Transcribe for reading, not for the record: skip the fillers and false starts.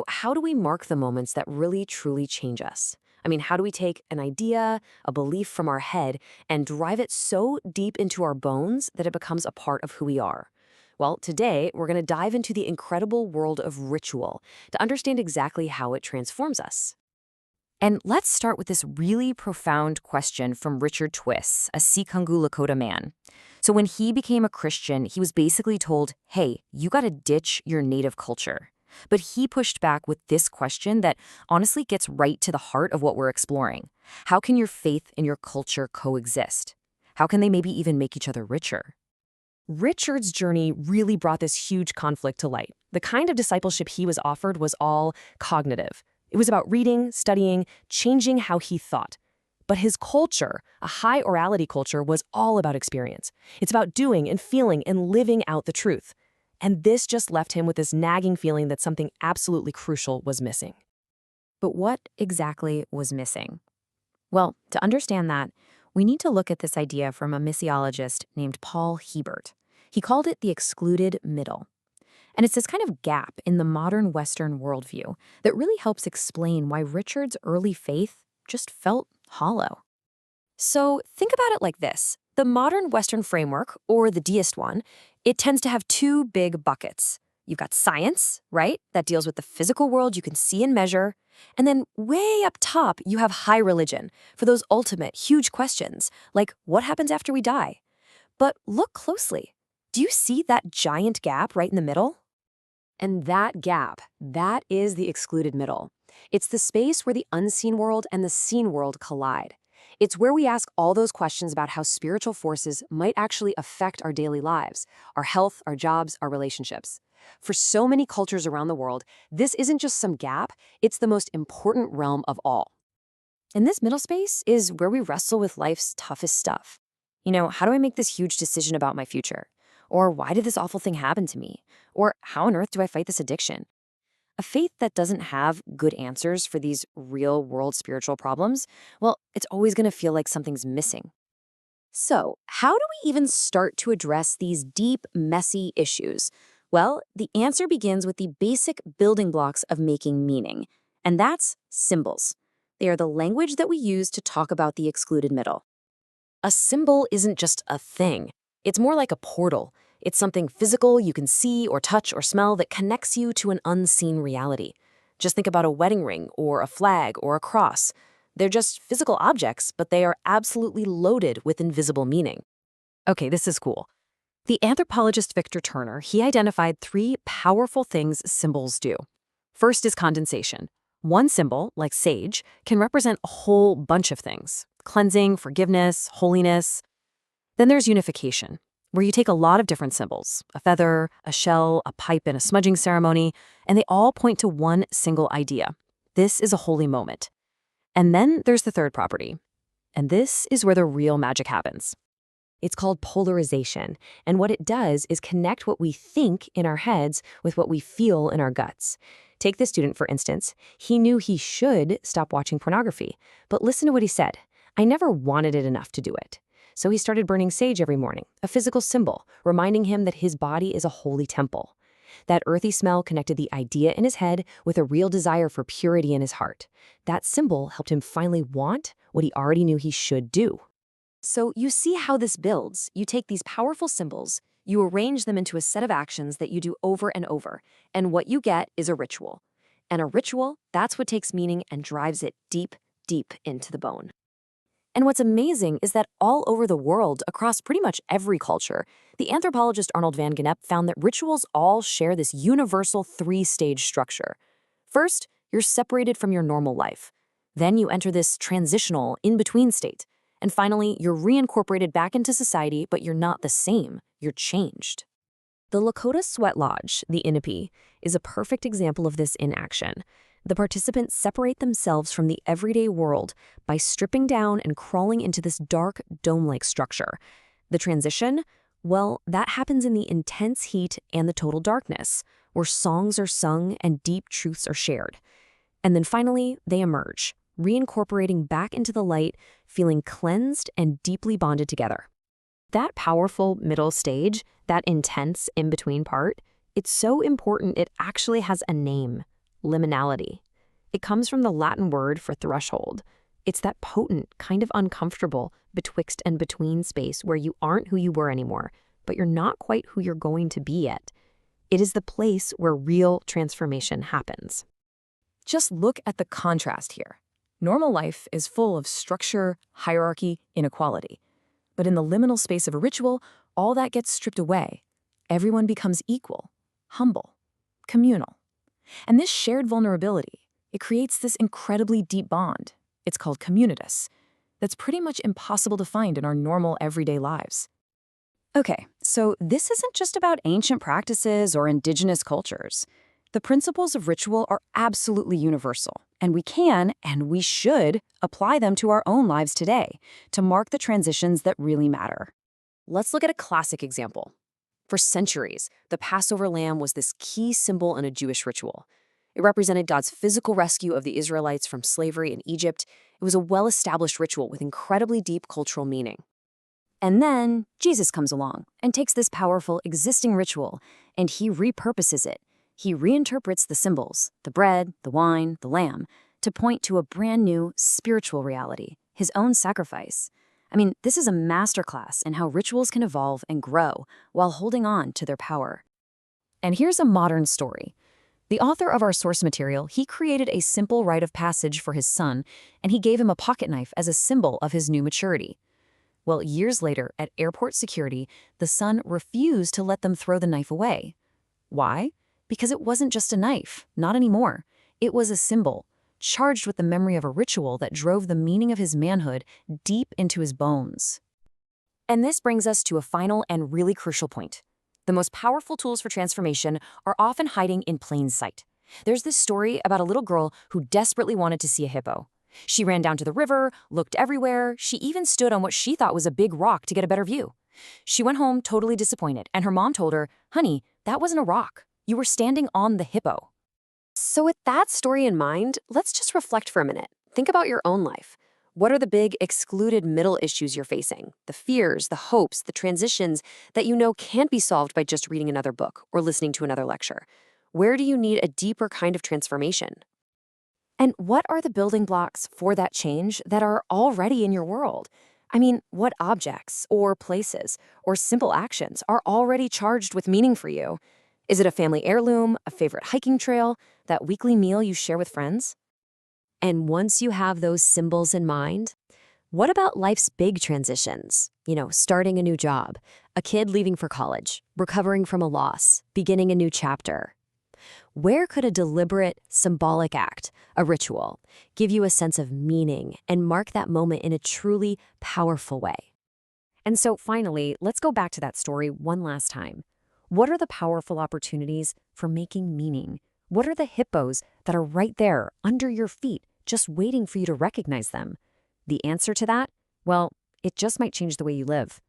How do we mark the moments that really truly change us? I mean, how do we take an idea, a belief from our head, and drive it so deep into our bones that it becomes a part of who we are? Well, today we're going to dive into the incredible world of ritual to understand exactly how it transforms us. And let's start with this really profound question from Richard Twiss, a Sikangu Lakota man. So when he became a Christian, he was basically told, hey, you got to ditch your native culture. But he pushed back with this question that honestly gets right to the heart of what we're exploring. How can your faith and your culture coexist? How can they maybe even make each other richer? Richard's journey really brought this huge conflict to light. The kind of discipleship he was offered was all cognitive. It was about reading, studying, changing how he thought. But his culture, a high orality culture, was all about experience. It's about doing and feeling and living out the truth. And this just left him with this nagging feeling that something absolutely crucial was missing. But what exactly was missing? Well, to understand that, we need to look at this idea from a missiologist named Paul Hebert. He called it the excluded middle. And it's this kind of gap in the modern Western worldview that really helps explain why Richard's early faith just felt hollow. So think about it like this. The modern Western framework, or the deist one, it tends to have two big buckets. You've got science, right? That deals with the physical world you can see and measure. And then way up top, you have high religion for those ultimate, huge questions, like what happens after we die? But look closely. Do you see that giant gap right in the middle? And that gap, that is the excluded middle. It's the space where the unseen world and the seen world collide. It's where we ask all those questions about how spiritual forces might actually affect our daily lives, our health, our jobs, our relationships. For so many cultures around the world, this isn't just some gap, it's the most important realm of all. And this middle space is where we wrestle with life's toughest stuff. How do I make this huge decision about my future? Or why did this awful thing happen to me? Or how on earth do I fight this addiction? A faith that doesn't have good answers for these real-world spiritual problems, well, it's always going to feel like something's missing. So, how do we even start to address these deep, messy issues? Well, the answer begins with the basic building blocks of making meaning, and that's symbols. They are the language that we use to talk about the excluded middle. A symbol isn't just a thing. It's more like a portal. It's something physical you can see or touch or smell that connects you to an unseen reality. Just think about a wedding ring or a flag or a cross. They're just physical objects, but they are absolutely loaded with invisible meaning. Okay, this is cool. The anthropologist Victor Turner, he identified three powerful things symbols do. First is condensation. One symbol, like sage, can represent a whole bunch of things: cleansing, forgiveness, holiness. Then there's unification, where you take a lot of different symbols, a feather, a shell, a pipe in a smudging ceremony, and they all point to one single idea. This is a holy moment. And then there's the third property. And this is where the real magic happens. It's called polarization, and what it does is connect what we think in our heads with what we feel in our guts. Take this student, for instance. He knew he should stop watching pornography, but listen to what he said. I never wanted it enough to do it. So he started burning sage every morning, a physical symbol, reminding him that his body is a holy temple. That earthy smell connected the idea in his head with a real desire for purity in his heart. That symbol helped him finally want what he already knew he should do. So you see how this builds. You take these powerful symbols, you arrange them into a set of actions that you do over and over, and what you get is a ritual. And a ritual, that's what takes meaning and drives it deep, deep into the bone. And what's amazing is that all over the world, across pretty much every culture, the anthropologist Arnold van Gennep found that rituals all share this universal three-stage structure. First, you're separated from your normal life. Then you enter this transitional, in-between state. And finally, you're reincorporated back into society, but you're not the same. You're changed. The Lakota Sweat Lodge, the Inapi, is a perfect example of this in action. The participants separate themselves from the everyday world by stripping down and crawling into this dark, dome-like structure. The transition? Well, that happens in the intense heat and the total darkness, where songs are sung and deep truths are shared. And then finally, they emerge, reincorporating back into the light, feeling cleansed and deeply bonded together. That powerful middle stage, that intense in-between part, it's so important it actually has a name: liminality. It comes from the Latin word for threshold. It's that potent, kind of uncomfortable, betwixt and between space where you aren't who you were anymore, but you're not quite who you're going to be yet. It is the place where real transformation happens. Just look at the contrast here. Normal life is full of structure, hierarchy, inequality. But in the liminal space of a ritual, all that gets stripped away. Everyone becomes equal, humble, communal. And this shared vulnerability, it creates this incredibly deep bond. It's called communitas. That's pretty much impossible to find in our normal everyday lives. Okay, so this isn't just about ancient practices or indigenous cultures. The principles of ritual are absolutely universal, and we can, and we should, apply them to our own lives today to mark the transitions that really matter. Let's look at a classic example. For centuries, the Passover lamb was this key symbol in a Jewish ritual. It represented God's physical rescue of the Israelites from slavery in Egypt. It was a well-established ritual with incredibly deep cultural meaning. And then Jesus comes along and takes this powerful existing ritual, and he repurposes it. He reinterprets the symbols, the bread, the wine, the lamb, to point to a brand new spiritual reality, his own sacrifice. I mean, this is a masterclass in how rituals can evolve and grow while holding on to their power. And here's a modern story. The author of our source material, he created a simple rite of passage for his son, and he gave him a pocket knife as a symbol of his new maturity. Well, years later, at airport security, the son refused to let them throw the knife away. Why? Because it wasn't just a knife, not anymore. It was a symbol, charged with the memory of a ritual that drove the meaning of his manhood deep into his bones. And this brings us to a final and really crucial point. The most powerful tools for transformation are often hiding in plain sight. There's this story about a little girl who desperately wanted to see a hippo. She ran down to the river, looked everywhere, she even stood on what she thought was a big rock to get a better view. She went home totally disappointed, and her mom told her, "Honey, that wasn't a rock. You were standing on the hippo." So with that story in mind, let's just reflect for a minute. Think about your own life. What are the big excluded middle issues you're facing? The fears, the hopes, the transitions that you know can't be solved by just reading another book or listening to another lecture. Where do you need a deeper kind of transformation? And what are the building blocks for that change that are already in your world? I mean, what objects or places or simple actions are already charged with meaning for you? Is it a family heirloom, a favorite hiking trail, that weekly meal you share with friends? And once you have those symbols in mind, what about life's big transitions? Starting a new job, a kid leaving for college, recovering from a loss, beginning a new chapter. Where could a deliberate, symbolic act, a ritual, give you a sense of meaning and mark that moment in a truly powerful way? And so finally, let's go back to that story one last time. What are the powerful opportunities for making meaning? What are the hippos that are right there under your feet, just waiting for you to recognize them? The answer to that? Well, it just might change the way you live.